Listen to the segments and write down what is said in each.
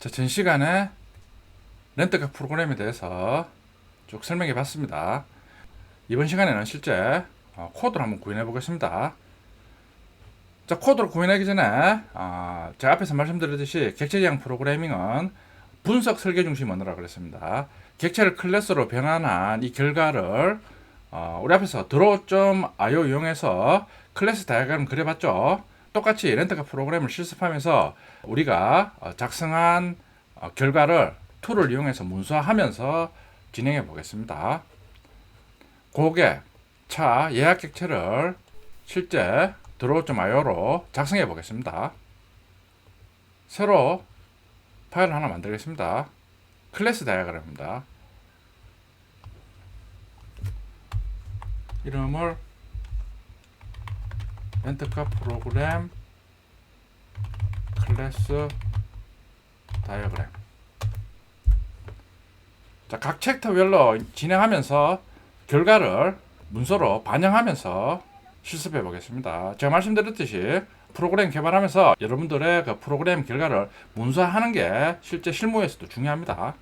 자, 전 시간에 렌터카 프로그램에 대해서 쭉 설명해 봤습니다. 이번 시간에는 실제 코드를 한번 구현해 보겠습니다. 자, 코드를 구현하기 전에 제가 앞에서 말씀드렸듯이 객체 지향 프로그래밍은 분석 설계 중심 언어라고 그랬습니다. 객체를 클래스로 변환한 이 결과를 우리 앞에서 draw.io 이용해서 클래스 다이어그램 그려봤죠. 똑같이 렌터카 프로그램을 실습하면서 우리가 작성한 결과를 툴을 이용해서 문서화하면서 진행해 보겠습니다. 고객, 차, 예약 객체를 실제 draw.io로 작성해 보겠습니다. 새로 파일을 하나 만들겠습니다. 클래스 다이어그램입니다. 이름을 렌터카 프로그램 클래스 다이어그램. 자, 각 챕터별로 진행하면서 결과를 문서로 반영하면서 실습해 보겠습니다. 제가 말씀드렸듯이 프로그램 개발하면서 여러분들의 그 프로그램 결과를 문서화하는 게 실제 실무에서도 중요합니다.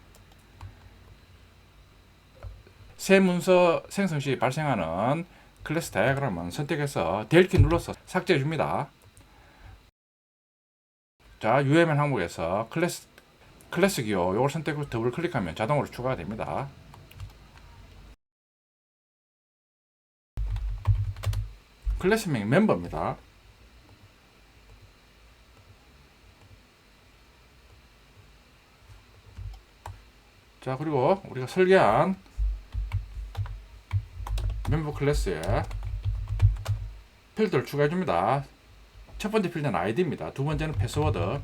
새 문서 생성 시 발생하는 클래스 다이어그램은 선택해서 델키 눌러서 삭제해 줍니다. 자, UML 항목에서 클래스 기호 이걸 선택하고 더블 클릭하면 자동으로 추가가 됩니다. 클래스명이 멤버입니다. 자, 그리고 우리가 설계한 멤버 클래스에 필드를 추가해 줍니다. 첫 번째 필드는 아이디입니다. 두 번째는 패스워드.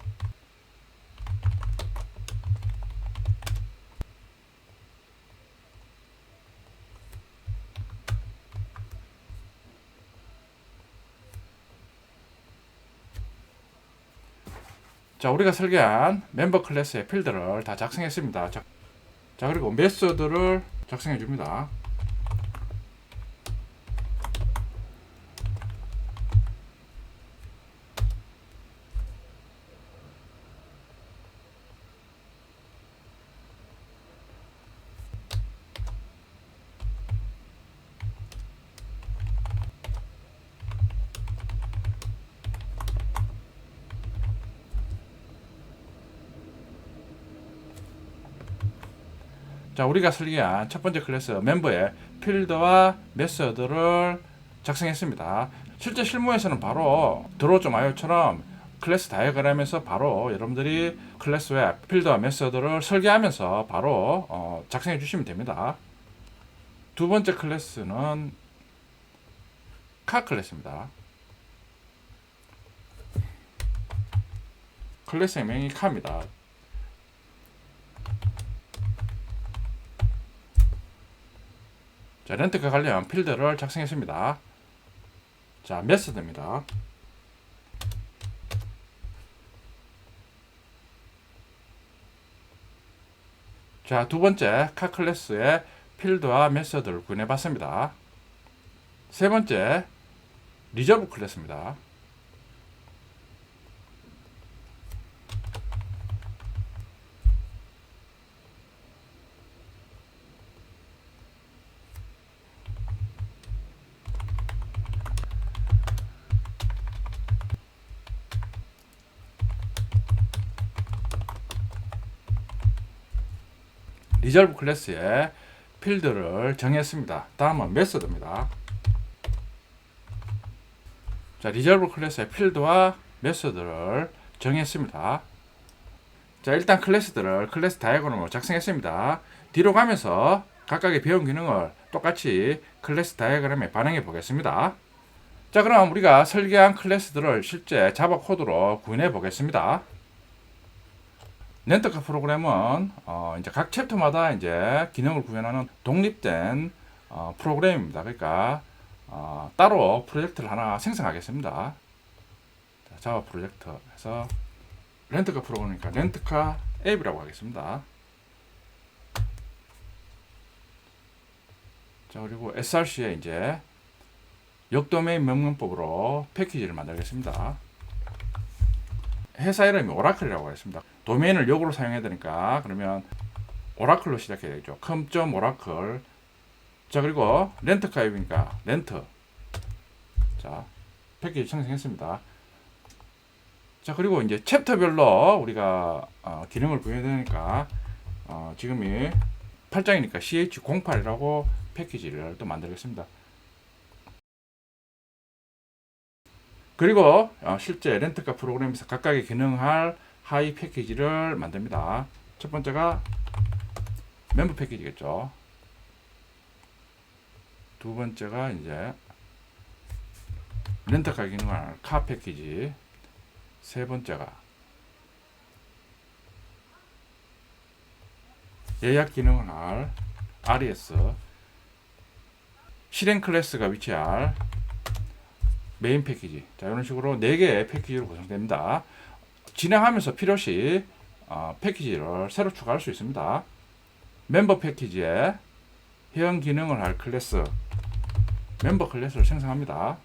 자, 우리가 설계한 멤버 클래스의 필드를 다 작성했습니다. 자, 그리고 메소드를 작성해 줍니다. 자, 우리가 설계한 첫 번째 클래스 멤버의 필드와 메서드를 작성했습니다. 실제 실무에서는 바로 draw.io처럼 클래스 다이어그램에서 바로 여러분들이 클래스의 필드와 메서드를 설계하면서 바로 작성해 주시면 됩니다. 두 번째 클래스는 카 클래스입니다. 클래스의 명이 카입니다. 자, 렌트카 관련 필드를 작성했습니다. 자, 메서드입니다. 자, 두 번째 카 클래스의 필드와 메서드를 구현해 봤습니다. 세 번째 리저브 클래스입니다. 리저브 클래스의 필드를 정했습니다. 다음은 메서드입니다. 자, 리저브 클래스의 필드와 메서드를 정했습니다. 자, 일단 클래스들을 클래스 다이어그램으로 작성했습니다. 뒤로 가면서 각각의 배운 기능을 똑같이 클래스 다이어그램에 반영해 보겠습니다. 자, 그럼 우리가 설계한 클래스들을 실제 자바 코드로 구현해 보겠습니다. 렌터카 프로그램은 이제 각 챕터마다 이제 기능을 구현하는 독립된 프로그램입니다. 그러니까 따로 프로젝트를 하나 생성하겠습니다. 자, 자바 프로젝트에서 렌터카 프로그램이니까 렌터카 앱이라고 하겠습니다. 자, 그리고 src에 이제 역도메인 명령법으로 패키지를 만들겠습니다. 회사 이름이 오라클이라고 하겠습니다. 도메인을 역으로 사용해야 되니까 그러면 오라클로 시작해야 되죠. com.oracle. 자, 그리고 렌트카 앱이니까 렌트. 자, 패키지 생성했습니다. 자, 그리고 이제 챕터별로 우리가 기능을 부여해야 되니까 지금이 8장이니까 ch08이라고 패키지를 또 만들겠습니다. 그리고 실제 렌트카 프로그램에서 각각의 기능할 하이 패키지를 만듭니다. 첫 번째가 멤버 패키지겠죠. 두 번째가 이제 렌터카 기능할 카 패키지. 세 번째가 예약 기능을 할 RES. 실행 클래스가 위치할 메인 패키지. 자, 이런 식으로 4개의 패키지로 구성됩니다. 진행하면서 필요시 패키지를 새로 추가할 수 있습니다. 멤버 패키지에 회원 기능을 할 클래스, 멤버 클래스를 생성합니다.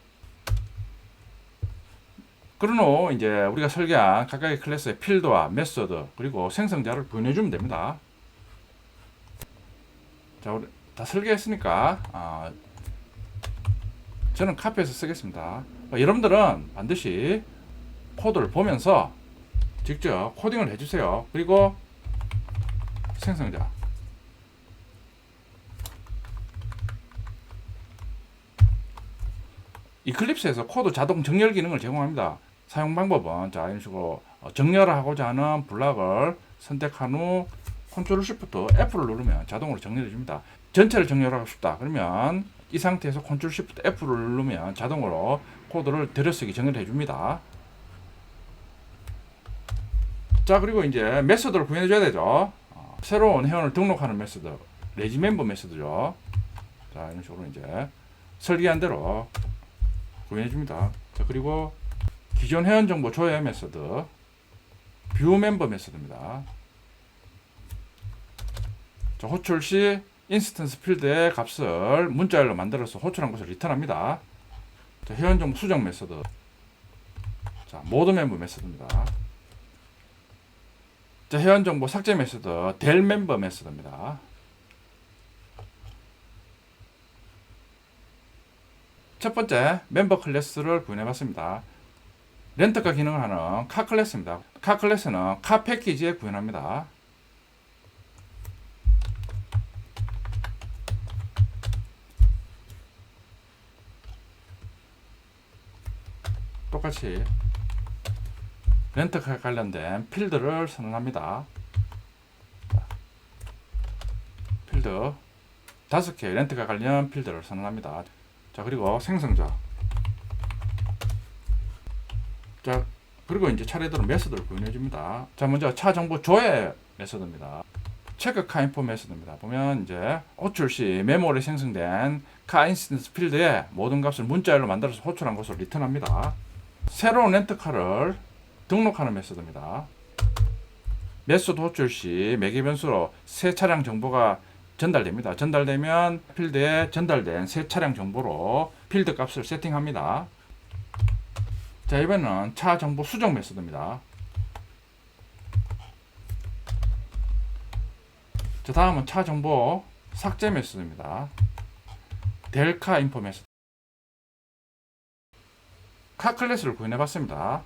그런 후 이제 우리가 설계한 각각의 클래스의 필드와 메소드 그리고 생성자를 부여해 주면 됩니다. 자, 우리 다 설계했으니까 저는 카피해서 쓰겠습니다. 여러분들은 반드시 코드를 보면서 직접 코딩을 해주세요. 그리고 생성자. 이클립스에서 코드 자동 정렬 기능을 제공합니다. 사용 방법은 자, 이런 식으로 정렬하고자 하는 블락을 선택한 후 컨트롤 쉬프트 F를 누르면 자동으로 정렬해 줍니다. 전체를 정렬하고 싶다 그러면 이 상태에서 컨트롤 쉬프트 F를 누르면 자동으로 코드를 들여쓰기 정렬해 줍니다. 자, 그리고 이제 메소드를 구현해 줘야 되죠. 새로운 회원을 등록하는 메소드, 레지 멤버 메소드죠. 자, 이런 식으로 이제 설계한 대로 구현해 줍니다. 자, 그리고 기존 회원 정보 조회 메소드, 뷰 멤버 메소드입니다. 자, 호출 시 인스턴스 필드의 값을 문자열로 만들어서 호출한 것을 리턴합니다. 자, 회원 정보 수정 메소드. 자, 모드 멤버 메소드입니다. 자, 회원 정보 삭제 메소드, 델 멤버 메소드입니다. 첫 번째 멤버 클래스를 구현해 봤습니다. 렌터카 기능을 하는 카 클래스입니다. 카 클래스는 카 패키지에 구현합니다. 똑같이 렌터카 관련된 필드를 선언합니다. 필드 5개 렌터카 관련 필드를 선언합니다. 자, 그리고 생성자. 자, 그리고 이제 차례대로 메소드를 구현해 줍니다. 자, 먼저 차 정보 조회 메소드입니다. 체크 카 인포 메소드입니다. 보면 이제 호출 시 메모리에 생성된 카 인스턴스 필드에 모든 값을 문자열로 만들어서 호출한 것을 리턴합니다. 새로운 렌트카를 등록하는 메소드입니다. 메소드 호출 시 매개 변수로 새 차량 정보가 전달됩니다. 전달되면 필드에 전달된 새 차량 정보로 필드 값을 세팅합니다. 자, 이번에는 차 정보 수정 메소드입니다. 자, 다음은 차 정보 삭제 메소드입니다. 델카 인포 메소드. 카 클래스를 구현해 봤습니다.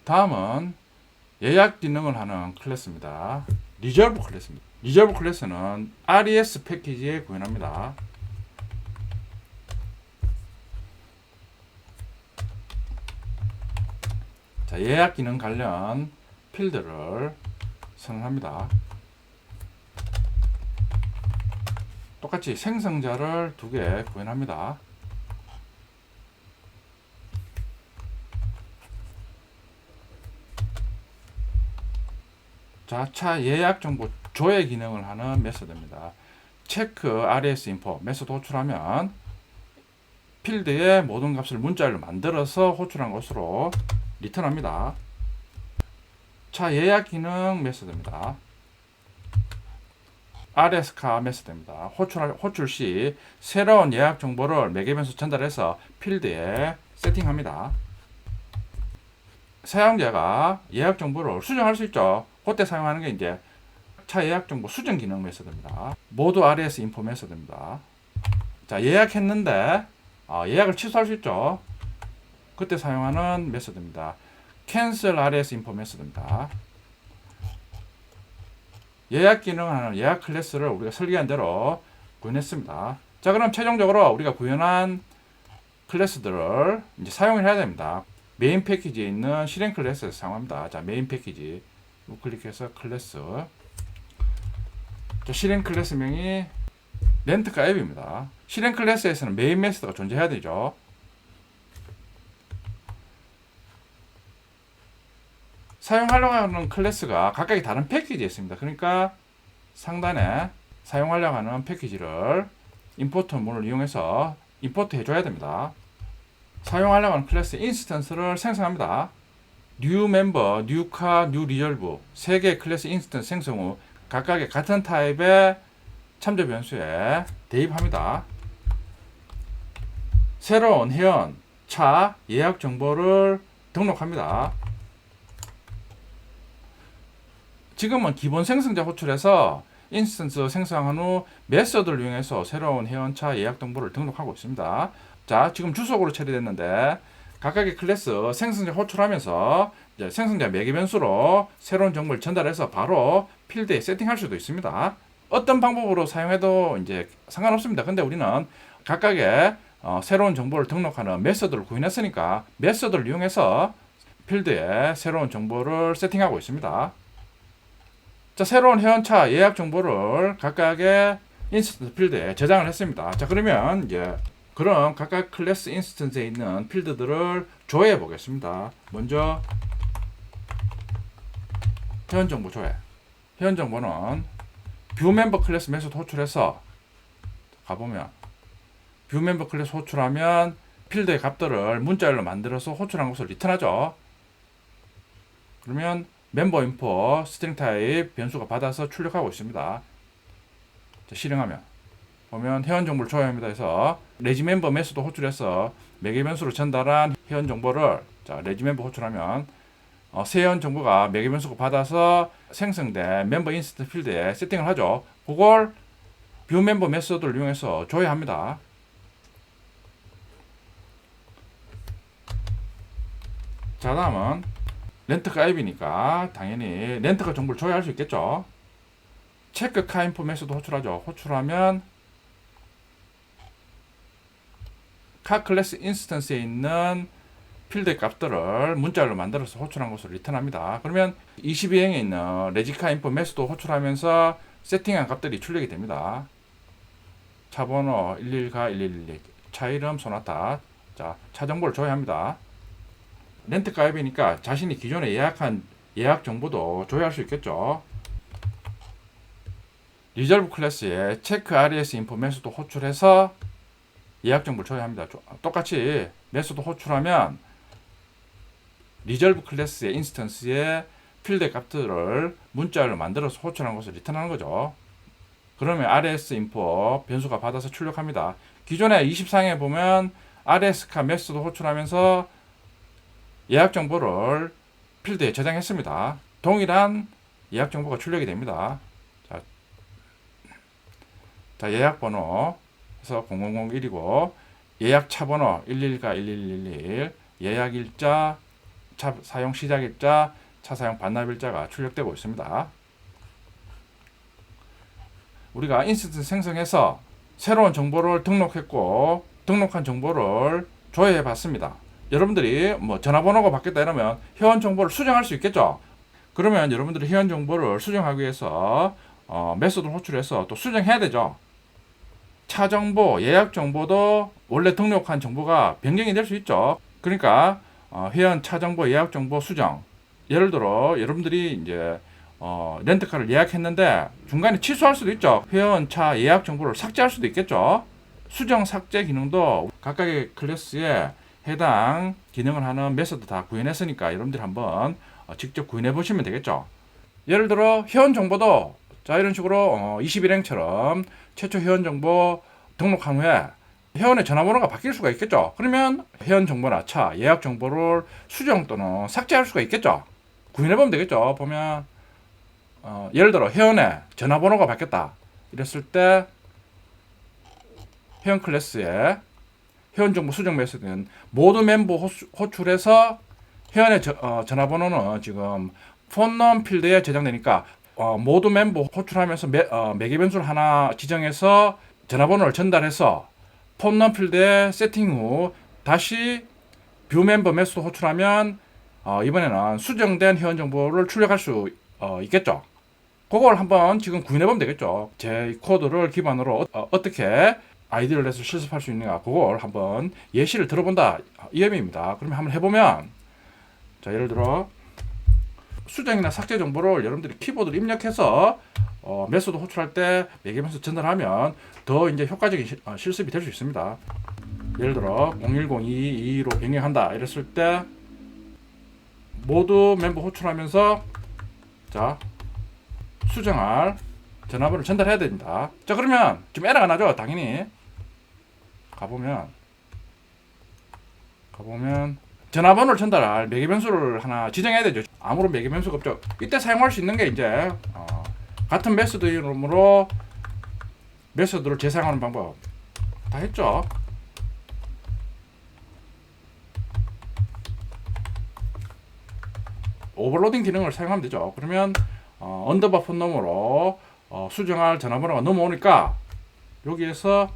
다음은 예약 기능을 하는 클래스입니다. 리저브 클래스입니다. 리저브 클래스는 RES 패키지에 구현합니다. 자, 예약 기능 관련 필드를 선언합니다. 똑같이 생성자를 2개 구현합니다. 자, 차 예약 정보 조회 기능을 하는 메소드입니다. 체크 RES 인포 메소드 호출하면 필드에 모든 값을 문자열로 만들어서 호출한 것으로 리턴합니다. 차 예약 기능 메소드입니다. RS카 메소드입니다. 호출 시 새로운 예약 정보를 매개 변수 전달해서 필드에 세팅합니다. 사용자가 예약 정보를 수정할 수 있죠. 그때 사용하는 게 이제 차 예약 정보 수정 기능 메소드입니다. 모두 RS 인포 메소드입니다. 자, 예약했는데 예약을 취소할 수 있죠. 그때 사용하는 메소드입니다. cancel RS 인포 메소드입니다. 예약 기능을 하는 예약 클래스를 우리가 설계한 대로 구현했습니다. 자, 그럼 최종적으로 우리가 구현한 클래스들을 이제 사용을 해야 됩니다. 메인 패키지에 있는 실행 클래스에서 사용합니다. 자, 메인 패키지 우클릭해서 클래스. 자, 실행 클래스명이 렌트카 앱입니다. 실행 클래스에서는 메인 메소드가 존재해야 되죠. 사용하려고 하는 클래스가 각각의 다른 패키지에 있습니다. 그러니까 상단에 사용하려고 하는 패키지를 임포트 문을 이용해서 임포트 해줘야 됩니다. 사용하려고 하는 클래스 인스턴스를 생성합니다. new member, new car, new resolve 3개의 클래스 인스턴스 생성 후 각각의 같은 타입의 참조 변수에 대입합니다. 새로운 회원, 차, 예약 정보를 등록합니다. 지금은 기본 생성자 호출해서 인스턴스 생성한 후 메서드를 이용해서 새로운 회원차 예약 정보를 등록하고 있습니다. 자, 지금 주소고로 처리됐는데 각각의 클래스 생성자 호출하면서 이제 생성자 매개 변수로 새로운 정보를 전달해서 바로 필드에 세팅할 수도 있습니다. 어떤 방법으로 사용해도 이제 상관없습니다. 근데 우리는 각각의 새로운 정보를 등록하는 메서드를 구현했으니까 메서드를 이용해서 필드에 새로운 정보를 세팅하고 있습니다. 자, 새로운 회원차 예약 정보를 각각의 인스턴스 필드에 저장을 했습니다. 자, 그러면 이제 그럼 각각 클래스 인스턴스에 있는 필드들을 조회해 보겠습니다. 먼저 회원 정보 조회. 회원 정보는 뷰 멤버 클래스 메소드 호출해서 가보면 뷰 멤버 클래스 호출하면 필드의 값들을 문자열로 만들어서 호출한 것을 리턴하죠. 그러면 멤버 인포 스트링 타입 변수가 받아서 출력하고 있습니다. 자, 실행하면 보면 회원 정보를 조회합니다 해서 레지 멤버 메소드 호출해서 매개 변수로 전달한 회원 정보를 자, 레지 멤버 호출하면 새 회원 정보가 매개 변수가 받아서 생성된 멤버 인스턴스 필드에 세팅을 하죠. 그걸 뷰 멤버 메소드를 이용해서 조회합니다. 자, 다음은 렌트카 앱이니까 당연히 렌트카 정보를 조회할 수 있겠죠. 체크 카 인포 메소드 호출하죠. 호출하면 카 클래스 인스턴스에 있는 필드의 값들을 문자열로 만들어서 호출한 것을 리턴합니다. 그러면 22행에 있는 레지카 인포 메소드 호출하면서 세팅한 값들이 출력이 됩니다. 차 번호 111가 1112, 차 이름 소나타. 자, 차 정보를 조회합니다. 렌트카 앱이니까 자신이 기존에 예약한 예약 정보도 조회할 수 있겠죠. 리졸브 클래스에 체크 RS 인포 메소드 호출해서 예약 정보를 조회합니다. 똑같이 메소드 호출하면 리졸브 클래스의 인스턴스에 필드 값들을 문자열로 만들어서 호출한 것을 리턴하는 거죠. 그러면 RS 인포 변수가 받아서 출력합니다. 기존에 24행에 보면 RS카 메소드 호출하면서 예약 정보를 필드에 저장했습니다. 동일한 예약 정보가 출력이 됩니다. 자, 예약 번호 해서 0001이고 예약 차 번호 111가 1111, 예약 일자, 차 사용 시작 일자, 차 사용 반납 일자가 출력되고 있습니다. 우리가 인스턴스 생성해서 새로운 정보를 등록했고 등록한 정보를 조회해 봤습니다. 여러분들이 뭐 전화번호가 바뀌었다 이러면 회원 정보를 수정할 수 있겠죠. 그러면 여러분들이 회원 정보를 수정하기 위해서 메소드를 호출해서 또 수정해야 되죠. 차 정보, 예약 정보도 원래 등록한 정보가 변경이 될 수 있죠. 그러니까 회원 차 정보, 예약 정보 수정. 예를 들어 여러분들이 이제 렌트카를 예약했는데 중간에 취소할 수도 있죠. 회원 차 예약 정보를 삭제할 수도 있겠죠. 수정 삭제 기능도 각각의 클래스에 해당 기능을 하는 메소드 다 구현했으니까 여러분들이 한번 직접 구현해 보시면 되겠죠. 예를 들어 회원 정보도 자 이런 식으로 21행처럼 최초 회원 정보 등록한 후에 회원의 전화번호가 바뀔 수가 있겠죠. 그러면 회원 정보나 차, 예약 정보를 수정 또는 삭제할 수가 있겠죠. 구현해보면 되겠죠. 보면 예를 들어 회원의 전화번호가 바뀌었다 이랬을 때 회원 클래스에 회원 정보 수정 메시지는 모두 멤버 호출해서 회원의 전화번호는 지금 폰넘 필드에 저장되니까 모두 멤버 호출하면서 매개 변수를 하나 지정해서 전화번호를 전달해서 폰넘 필드에 세팅 후 다시 뷰 멤버 메시지 호출하면 이번에는 수정된 회원 정보를 출력할 수 있겠죠. 그걸 한번 지금 구현해보면 되겠죠. 제 코드를 기반으로 어떻게 아이디를 내서 실습할 수 있는가 그걸 한번 예시를 들어본다 이 의미입니다. 그러면 한번 해보면 자 예를 들어 수정이나 삭제 정보를 여러분들이 키보드를 입력해서 메소드 호출할 때 매개면서 전달하면 더 이제 효과적인 실습이 될 수 있습니다. 예를 들어 010222로 변경한다 이랬을 때 모두 멤버 호출하면서 자 수정할 전화번호를 전달해야 됩니다. 자 그러면 지금 에러가 나죠. 당연히 가보면 전화번호를 전달할 매개 변수를 하나 지정해야 되죠. 아무런 매개 변수가 없죠. 이때 사용할 수 있는 게 이제 같은 메소드 이름으로 메소드를 재사용하는 방법 다 했죠. 오버로딩 기능을 사용하면 되죠. 그러면 언더바 폰넘으로 수정할 전화번호가 넘어오니까 여기에서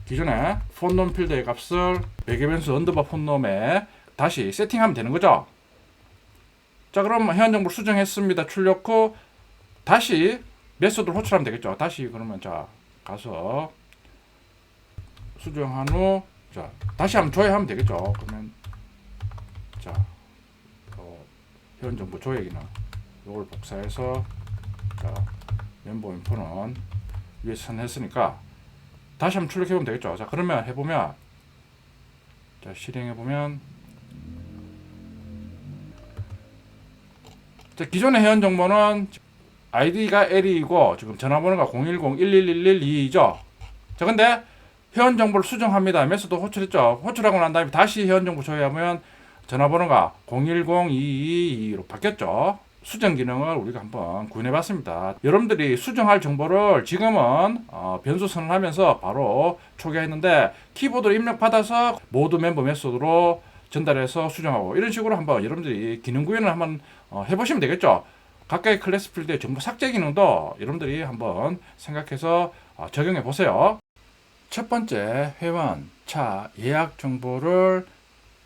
기존에 폰넘 필드의 값을 매개 변수 언더바 폰넘에 다시 세팅하면 되는 거죠. 자 그럼 회원 정보를 수정했습니다. 출력 후 다시 메소드를 호출하면 되겠죠. 다시 그러면 자 가서 수정한 후 자 다시 한번 조회하면 되겠죠. 그러면 자 회원 정보 조회 기능 이걸 복사해서 자 멤버 인포는 위에 선했으니까 다시 한번 출력해보면 되겠죠. 자 그러면 해보면 자 실행해보면 자 기존의 회원 정보는 아이디가 L이고 지금 전화번호가 010-1111-2죠. 자 근데 회원 정보를 수정합니다. 메소드 호출했죠. 호출하고 난 다음에 다시 회원 정보 조회하면 전화번호가 010-2222로 바뀌었죠. 수정 기능을 우리가 한번 구현해 봤습니다. 여러분들이 수정할 정보를 지금은 변수 선언하면서 바로 초기화했는데 키보드를 입력받아서 모두 멤버 메소드로 전달해서 수정하고 이런 식으로 한번 여러분들이 기능 구현을 한번 해보시면 되겠죠. 각각의 클래스 필드의 정보 삭제 기능도 여러분들이 한번 생각해서 적용해 보세요. 첫 번째 회원, 차, 예약 정보를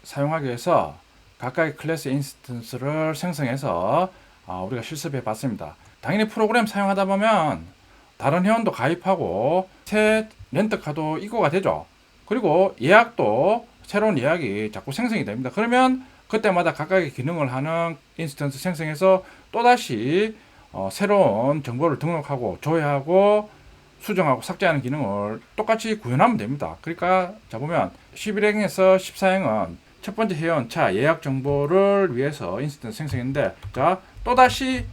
사용하기 위해서 각각의 클래스 인스턴스를 생성해서 우리가 실습해 봤습니다. 당연히 프로그램 사용하다 보면 다른 회원도 가입하고 새 렌트카도 입고가 되죠. 그리고 예약도 새로운 예약이 자꾸 생성이 됩니다. 그러면 그때마다 각각의 기능을 하는 인스턴스 생성해서 또다시 새로운 정보를 등록하고 조회하고 수정하고 삭제하는 기능을 똑같이 구현하면 됩니다. 그러니까 자 보면 11행에서 14행은 첫 번째 회원 차 예약 정보를 위해서 인스턴스 생성했는데 자 또다시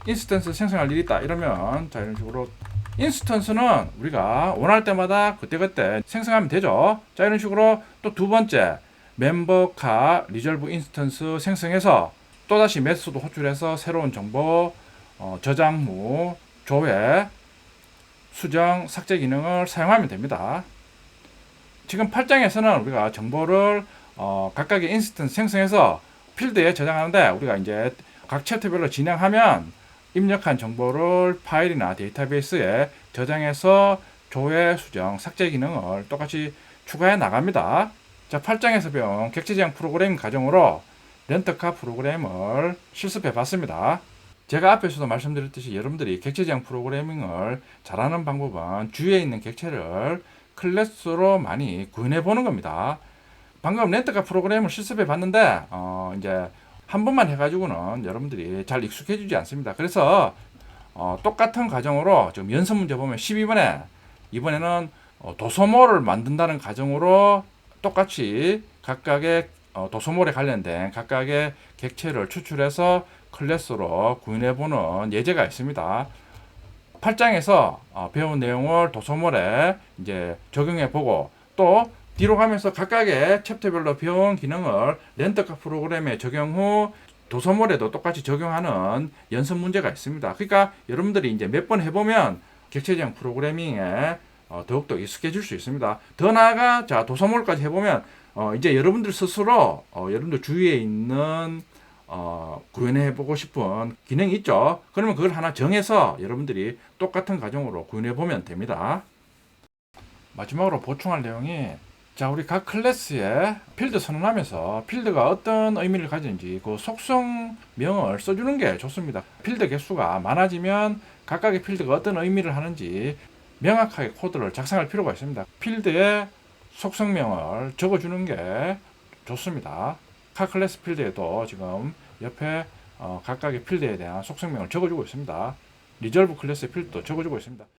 인스턴스 생성할 일이 있다 이러면 자 이런 식으로 인스턴스는 우리가 원할 때마다 그때그때 생성하면 되죠. 자 이런 식으로 또 두 번째 멤버카 리졸브 인스턴스 생성해서 또다시 메소드 호출해서 새로운 정보 저장 후 조회 수정 삭제 기능을 사용하면 됩니다. 지금 8장에서는 우리가 정보를 각각의 인스턴스 생성해서 필드에 저장하는데 우리가 이제 각 챕터별로 진행하면 입력한 정보를 파일이나 데이터베이스에 저장해서 조회, 수정, 삭제 기능을 똑같이 추가해 나갑니다. 자, 8장에서 배운 객체 제한 프로그래밍 과정으로 렌터카 프로그램을 실습해 봤습니다. 제가 앞에서도 말씀드렸듯이 여러분들이 객체 제한 프로그래밍을 잘하는 방법은 주위에 있는 객체를 클래스로 많이 구현해 보는 겁니다. 방금 렌터카 프로그램을 실습해 봤는데 이제 한 번만 해가지고는 여러분들이 잘 익숙해지지 않습니다. 그래서 똑같은 과정으로 지금 연습 문제 보면 12번에 이번에는 도소모를 만든다는 과정으로 똑같이 각각의 도소모에 관련된 각각의 객체를 추출해서 클래스로 구현해보는 예제가 있습니다. 8장에서 배운 내용을 도서모에 이제 적용해 보고 또 뒤로 가면서 각각의 챕터별로 배운 기능을 렌터카 프로그램에 적용 후 도서모에도 똑같이 적용하는 연습 문제가 있습니다. 그러니까 여러분들이 이제 몇 번 해보면 객체지향 프로그래밍에 더욱더 익숙해질 수 있습니다. 더 나아가 자 도서모까지 해보면 이제 여러분들 스스로 여러분들 주위에 있는 구현해보고 싶은 기능이 있죠. 그러면 그걸 하나 정해서 여러분들이 똑같은 과정으로 구현해보면 됩니다. 마지막으로 보충할 내용이 자 우리 각 클래스에 필드 선언하면서 필드가 어떤 의미를 가지는지 그 속성명을 써주는 게 좋습니다. 필드 개수가 많아지면 각각의 필드가 어떤 의미를 하는지 명확하게 코드를 작성할 필요가 있습니다. 필드의 속성명을 적어주는 게 좋습니다. 각 클래스 필드에도 지금 옆에 각각의 필드에 대한 속성명을 적어주고 있습니다. 리졸브 클래스 필드도 적어주고 있습니다.